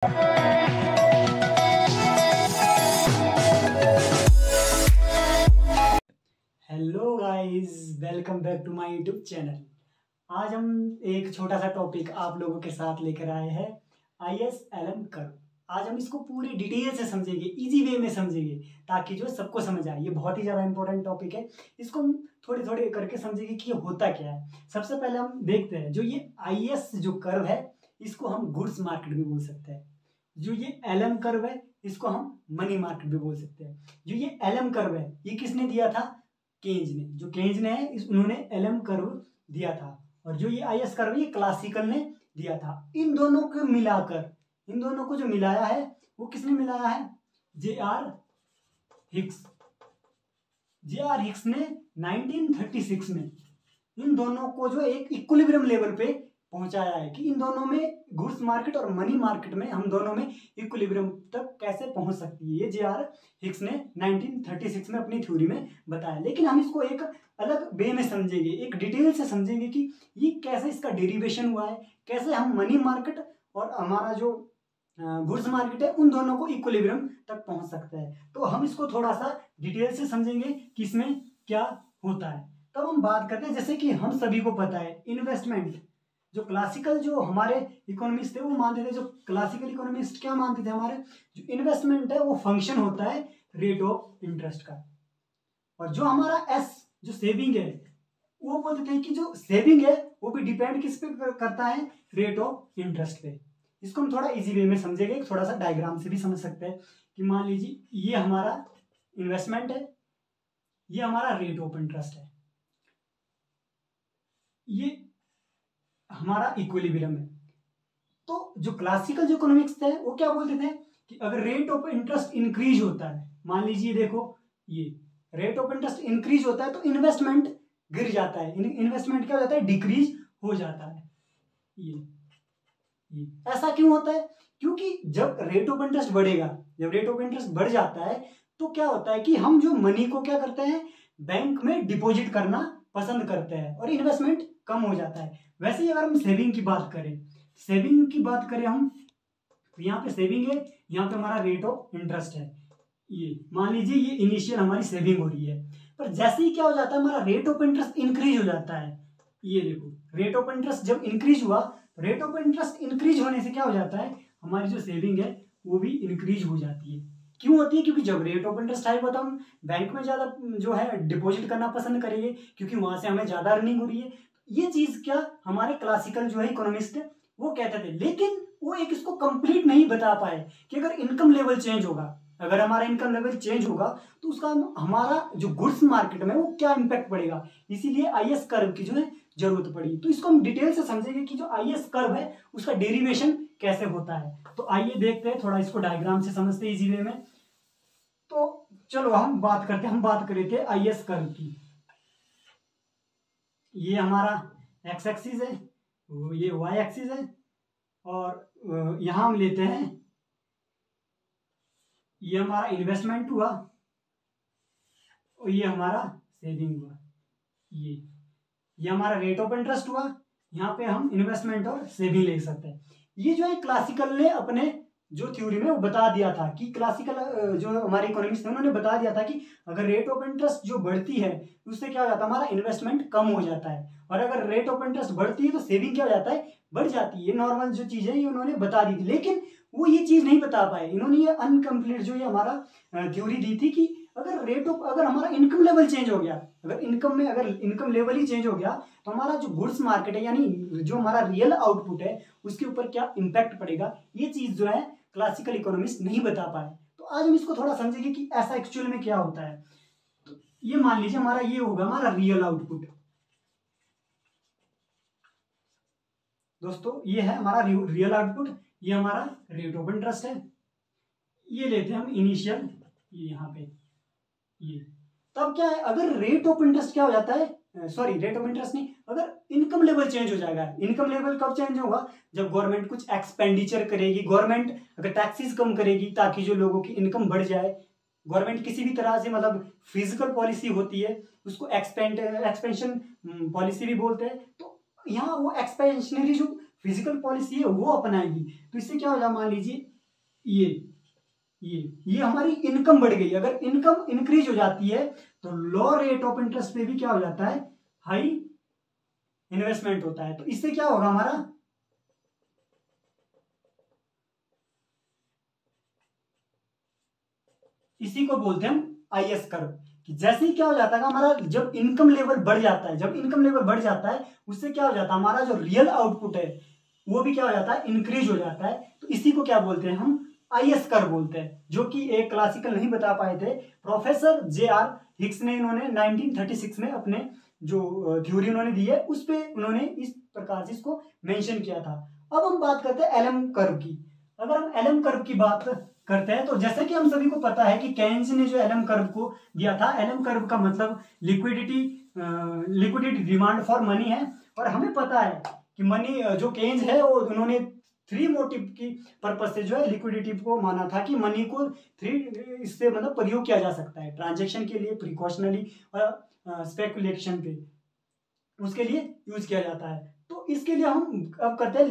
Hello guys, welcome back to my YouTube channel. आज हम एक छोटा सा टॉपिक आप लोगों के साथ लेकर आए हैं, ISLM कर्व। आज हम इसको पूरी डिटेल से समझेंगे, इजी वे में समझेंगे, ताकि जो सबको समझ आए। ये बहुत ही ज़्यादा इंपॉर्टेंट टॉपिक है। इसको हम थोड़े थोड़े करके समझेंगे कि ये होता क्या है। सबसे पहले हम देखते हैं, जो ये IS जो कर्व है, इसको हम गुड्स मार्केट भी बोल सकते हैं। जो ये LM कर्व है, इसको हम मनी मार्केट भी बोल सकते हैं। जो ये LM कर्व है, ये किसने दिया था? केन्ज ने। जो केन्ज ने है, उन्होंने LM कर्व दिया था। और जो ये IS कर्व है, ये क्लासिकल ने दिया था। इन दोनों को मिलाकर, इन दोनों को जो मिलाया है, वो किसने मिलाया है? J.R. हिक्स। J.R. हिक्स ने 1936 में इन दोनों को जो एक इक्विलिब्रियम लेवल पे पहुंचाया है कि इन दोनों में, गुड्स मार्केट और मनी मार्केट में, हम दोनों में इक्विलिब्रियम तक कैसे पहुंच सकती है। ये J.R. हिक्स ने 1936 में अपनी थ्योरी में बताया। लेकिन हम इसको एक अलग वे में समझेंगे, एक डिटेल से समझेंगे कि ये कैसे इसका डेरिवेशन हुआ है, कैसे हम मनी मार्केट और हमारा जो गुड्स मार्केट है, उन दोनों को इक्विलिब्रियम तक पहुंच सकता है। तो हम इसको थोड़ा सा डिटेल से समझेंगे कि इसमें क्या होता है। तब हम बात करते हैं, जैसे कि हम सभी को पता है, इन्वेस्टमेंट, जो क्लासिकल जो हमारे इकोनॉमिस्ट थे वो मानते थे, जो क्लासिकल इकोनॉमिस्ट क्या मानते थे, हमारे जो इन्वेस्टमेंट है वो फंक्शन होता है रेट ऑफ इंटरेस्ट का। और जो हमारा एस, जो सेविंग है, वो बोलते थे कि जो सेविंग है वो भी डिपेंड किस पे करता है? रेट ऑफ इंटरेस्ट पे। इसको हम थोड़ा इजी वे में समझेंगे, थोड़ा सा डायग्राम से भी समझ सकते हैं कि मान लीजिए ये हमारा इन्वेस्टमेंट है, ये हमारा रेट ऑफ इंटरेस्ट है, ये हमारा इक्विलिब्रियम है। तो जो क्लासिकल जो इकोनॉमिक्स थे वो क्या बोलते थे कि अगर रेट ऑफ इंटरेस्ट इंक्रीज होता है, मान लीजिए देखो ये रेट ऑफ इंटरेस्ट इंक्रीज होता है तो इन्वेस्टमेंट गिर जाता है, इन्वेस्टमेंट क्या हो जाता है? डिक्रीज हो जाता है। ये ऐसा क्यों होता है? क्योंकि जब रेट ऑफ इंटरेस्ट बढ़ेगा, जब रेट ऑफ इंटरेस्ट बढ़ जाता है तो क्या होता है कि हम जो मनी को क्या करते हैं? बैंक में डिपॉजिट करना पसंद करते हैं और इन्वेस्टमेंट कम हो जाता है। वैसे ही अगर हम सेविंग की बात करें, सेविंग की बात करें हम, तो यहाँ पे सेविंग है, यहाँ पे हमारा रेट ऑफ इंटरेस्ट है। ये मान लीजिए ये इनिशियल हमारी सेविंग हो रही है, पर जैसे ही क्या हो जाता है, हमारा रेट ऑफ इंटरेस्ट इंक्रीज हो जाता है। ये देखो, रेट ऑफ इंटरेस्ट जब इंक्रीज हुआ, रेट ऑफ इंटरेस्ट इंक्रीज होने से क्या हो जाता है? हमारी जो सेविंग है वो भी इंक्रीज हो जाती है। क्यों होती है? क्योंकि जब रेट ऑफ इंटरेस्ट आएगा तो हम बैंक में ज्यादा जो है डिपॉजिट करना पसंद करेंगे, क्योंकि वहां से हमें ज्यादा अर्निंग हो रही है। ये चीज क्या हमारे क्लासिकल जो है इकोनॉमिस्ट वो कहते थे, लेकिन वो एक इसको कंप्लीट नहीं बता पाए कि अगर इनकम लेवल चेंज होगा, अगर हमारा इनकम लेवल चेंज होगा तो उसका हमारा जो गुड्स मार्केट में वो क्या इंपैक्ट पड़ेगा। इसीलिए IS कर्व की जो है जरूरत पड़ी। तो इसको हम डिटेल से समझेंगे कि जो IS कर्व है उसका डेरिवेशन कैसे होता है। तो आइए देखते हैं, थोड़ा इसको डायग्राम से समझते हैं इजी वे में। तो चलो हम बात करते हैं, हम बात कर रहे थे IS कर्व की। ये हमारा एक्स एक्सिस है, ये वाई एक्सिस है, और यहां हम लेते हैं, ये हमारा इन्वेस्टमेंट हुआ और ये हमारा सेविंग हुआ। ये हमारा रेट ऑफ इंटरेस्ट हुआ। यहाँ पे हम इन्वेस्टमेंट और सेविंग ले सकते हैं। ये जो है क्लासिकल ने अपने जो थ्योरी में वो बता दिया था कि क्लासिकल जो हमारे इकोनॉमिस्ट थे उन्होंने बता दिया था कि अगर रेट ऑफ इंटरेस्ट जो बढ़ती है उससे क्या हो जाता है? हमारा इन्वेस्टमेंट कम हो जाता है, और अगर रेट ऑफ इंटरेस्ट बढ़ती है तो सेविंग क्या हो जाता है? बढ़ जाती है। ये नॉर्मल जो चीज है ये उन्होंने बता दी थी, लेकिन वो ये चीज नहीं बता पाए। इन्होंने ये अनकम्प्लीट जो ये हमारा थ्योरी दी थी कि अगर हमारा इनकम लेवल चेंज हो गया, अगर इनकम लेवल ही चेंज हो गया तो हमारा जो गुड्स मार्केट है, यानी जो हमारा रियल आउटपुट है, उसके ऊपर क्या इंपैक्ट पड़ेगा। ये चीज जो है क्लासिकल इकोनॉमिस्ट नहीं बता पाए। तो आज हम इसको थोड़ा समझेंगे कि ऐसा एक्चुअल में क्या होता है। तो ये मान लीजिए हमारा ये होगा हमारा रियल आउटपुट। दोस्तों ये है हमारा रियल आउटपुट, ये हमारा रेट ऑफ इंटरेस्ट है। ये लेते हैं हम इनिशियल, ये यहाँ पे ये। तब क्या है, अगर रेट ऑफ इंटरेस्ट क्या हो जाता है, सॉरी रेट ऑफ इंटरेस्ट नहीं, अगर इनकम लेवल चेंज हो जाएगा। इनकम लेवल कब चेंज होगा? जब गवर्नमेंट कुछ एक्सपेंडिचर करेगी, गवर्नमेंट अगर टैक्सेस कम करेगी ताकि जो लोगों की इनकम बढ़ जाए। गवर्नमेंट किसी भी तरह से, मतलब फिजिकल पॉलिसी होती है उसको एक्सपेंशन पॉलिसी भी बोलते हैं। तो यहाँ वो एक्सपेंशनरी जो फिजिकल पॉलिसी है वो अपनाएगी। तो इससे क्या होगा, मान लीजिए ये हमारी इनकम बढ़ गई। अगर इनकम इंक्रीज हो जाती है तो लो रेट ऑफ इंटरेस्ट पे भी क्या हो जाता है, हाई इन्वेस्टमेंट होता है। तो इससे क्या होगा हमारा, इसी को बोलते हैं हम आईएस कर्व। कि जैसे ही क्या हो जाता है हमारा, जब इनकम लेवल बढ़ जाता है, जब इनकम लेवल बढ़ जाता है उससे क्या हो जाता है, हमारा जो रियल आउटपुट है वो भी क्या हो जाता है, इंक्रीज हो जाता है। तो इसी को क्या बोलते हैं हम, आईएस कर्व बोलते हैं, जो कि एक क्लासिकल नहीं बता पाए थे प्रोफेसर जे.आर. हिक्स ने, इन्होंने 1936 में अपने जो थ्योरी उन्होंने दी है उस पे उन्होंने इस प्रकार से इसको मेंशन किया था। अब हम बात करते हैं एलएम कर्व की। अगर हम एलएम कर्व की बात करते हैं तो जैसे कि हम सभी को पता है कि केन्स ने जो एलएम कर्व को दिया था, एलएम कर्व का मतलब लिक्विडिटी डिमांड फॉर मनी है। और हमें पता है कि मनी जो केन्स है वो उन्होंने 3 मोटिव की पर्पज से जो है लिक्विडिटी को माना था कि मनी को 3 इससे मतलब प्रयोग किया जा सकता है, ट्रांजेक्शन के लिए, प्रिकॉशनरी और स्पेकुलेशन पे, उसके लिए यूज किया जाता है। तो इसके लिए हम अब करते हैं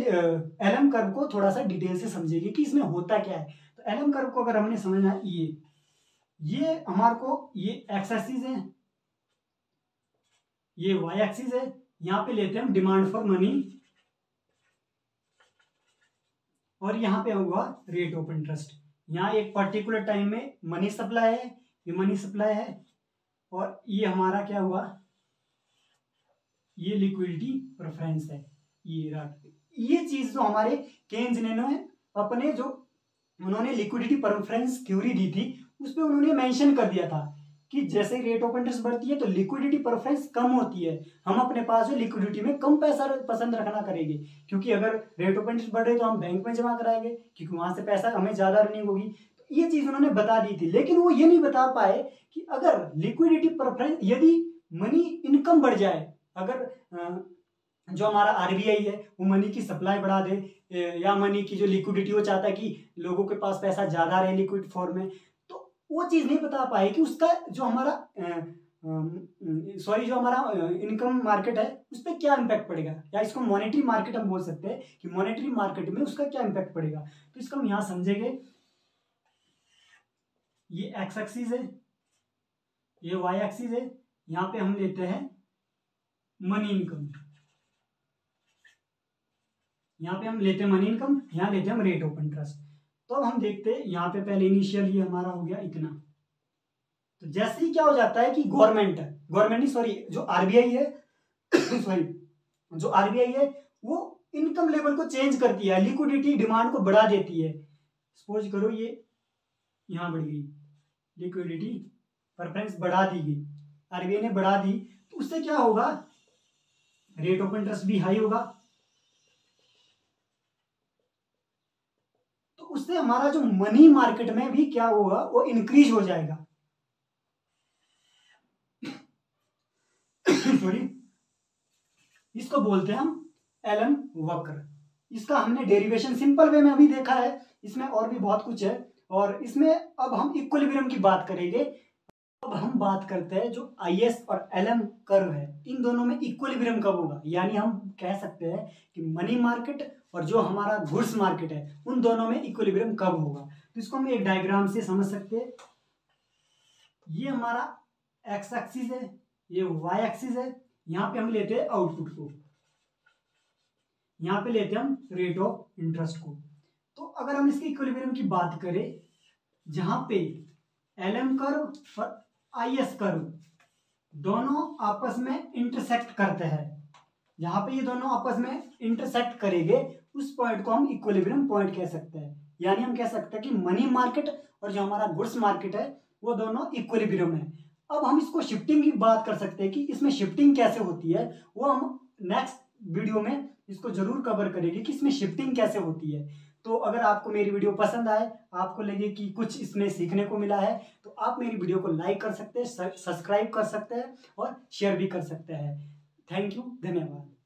एलएम कर्व को थोड़ा सा डिटेल से समझेंगे कि इसमें होता क्या है। तो एलएम कर्व को अगर हमने समझना है, ये हमारे को ये एक्स एक्सिस है, ये वाई एक्सिस है। यहां पे लेते हैं हम डिमांड फॉर मनी और यहाँ पे होगा रेट ऑफ इंटरेस्ट। यहाँ एक पर्टिकुलर टाइम में मनी सप्लाई है, ये मनी सप्लाई है, और ये हमारा क्या हुआ, ये लिक्विडिटी प्रेफरेंस है। ये चीज जो हमारे केन्स ने अपने जो उन्होंने लिक्विडिटी प्रेफरेंस थ्योरी दी थी उस पर उन्होंने मेंशन कर दिया था कि जैसे रेट ऑफ इंटरेस्ट बढ़ती है तो लिक्विडिटी प्रेफरेंस कम होती है, हम अपने पास जो लिक्विडिटी में कम पैसा पसंद रखना करेंगे, क्योंकि अगर रेट ऑफ इंटरेस्ट बढ़ रही तो हम बैंक में जमा कराएंगे क्योंकि वहां से पैसा हमें ज्यादा अर्निंग होगी। तो ये चीज उन्होंने बता दी थी, लेकिन वो ये नहीं बता पाए कि अगर लिक्विडिटी प्रेफरेंस, यदि मनी इनकम बढ़ जाए, अगर जो हमारा आरबीआई है वो मनी की सप्लाई बढ़ा दे, या मनी की जो लिक्विडिटी वो चाहता है कि लोगों के पास पैसा ज्यादा रहे लिक्विड फॉर्म में, तो वो चीज नहीं बता पाए कि उसका जो हमारा जो हमारा इनकम मार्केट है उस पर क्या इम्पैक्ट पड़ेगा, या इसको मॉनेटरी मार्केट हम बोल सकते हैं कि मॉनेटरी मार्केट में उसका क्या इम्पैक्ट पड़ेगा। तो इसको हम यहां समझेंगे। ये एक्स एक्सिस है, ये वाई एक्सिस है, यहाँ पे हम लेते हैं मनी इनकम, यहाँ पे हम लेते हैं मनी इनकम, यहाँ लेते हैं हम रेट ऑफ इंटरेस्ट। तो अब हम देखते हैं यहाँ पे पहले इनिशियल ये हमारा हो गया इतना। तो जैसे ही क्या हो जाता है कि गवर्नमेंट नहीं सॉरी जो आरबीआई है सॉरी जो आरबीआई है वो इनकम लेवल को चेंज करती है, लिक्विडिटी डिमांड को बढ़ा देती है। सपोज करो ये यहाँ बढ़ गई, लिक्विडिटी प्रेफरेंस बढ़ा दी गई, आरबीआई ने बढ़ा दी, तो उससे क्या होगा, रेट ऑफ इंटरेस्ट भी हाई होगा। तो उससे हमारा जो मनी मार्केट में भी क्या होगा, वो इंक्रीज हो जाएगा। सॉरी, इसको बोलते हैं हम एलन वक्र। इसका हमने डेरिवेशन सिंपल वे में अभी देखा है, इसमें और भी बहुत कुछ है, और इसमें अब हम इक्विलिब्रियम की बात करेंगे। अब हम बात करते हैं जो आईएस और एलएम कर्व है, इन दोनों में इक्विलिब्रियम कब होगा, यानी हम कह सकते हैं कि मनी मार्केट और जो हमारा गुड्स मार्केट है उन दोनों में इक्विलिब्रियम कब होगा। तो इसको हम एक डायग्राम से समझ सकते हैं। ये हमारा एक्स एक्सिस है, ये वाई एक्सिस है, यहाँ पे हम लेते हैं आउटपुट को, यहाँ पे लेते हैं हम रेट ऑफ इंटरेस्ट को। तो अगर हम इसके इक्विलिब्रियम की बात करें, जहां पे एलएम कर्व और आईएस कर्व दोनों आपस में इंटरसेक्ट करते हैं, जहां पे ये दोनों आपस में इंटरसेक्ट करेंगे उस पॉइंट को हम इक्विलिब्रियम पॉइंट कह सकते हैं। यानी हम कह सकते हैं कि मनी मार्केट और जो हमारा गुड्स मार्केट है वो दोनों इक्विलिब्रियम है। अब हम इसको शिफ्टिंग की बात कर सकते हैं कि इसमें शिफ्टिंग कैसे होती है, वो हम नेक्स्ट वीडियो में इसको जरूर कवर करेंगे कि इसमें शिफ्टिंग कैसे होती है। तो अगर आपको मेरी वीडियो पसंद आए, आपको लगे कि कुछ इसमें सीखने को मिला है, तो आप मेरी वीडियो को लाइक कर सकते हैं, सब्सक्राइब कर सकते हैं और शेयर भी कर सकते हैं। थैंक यू, धन्यवाद।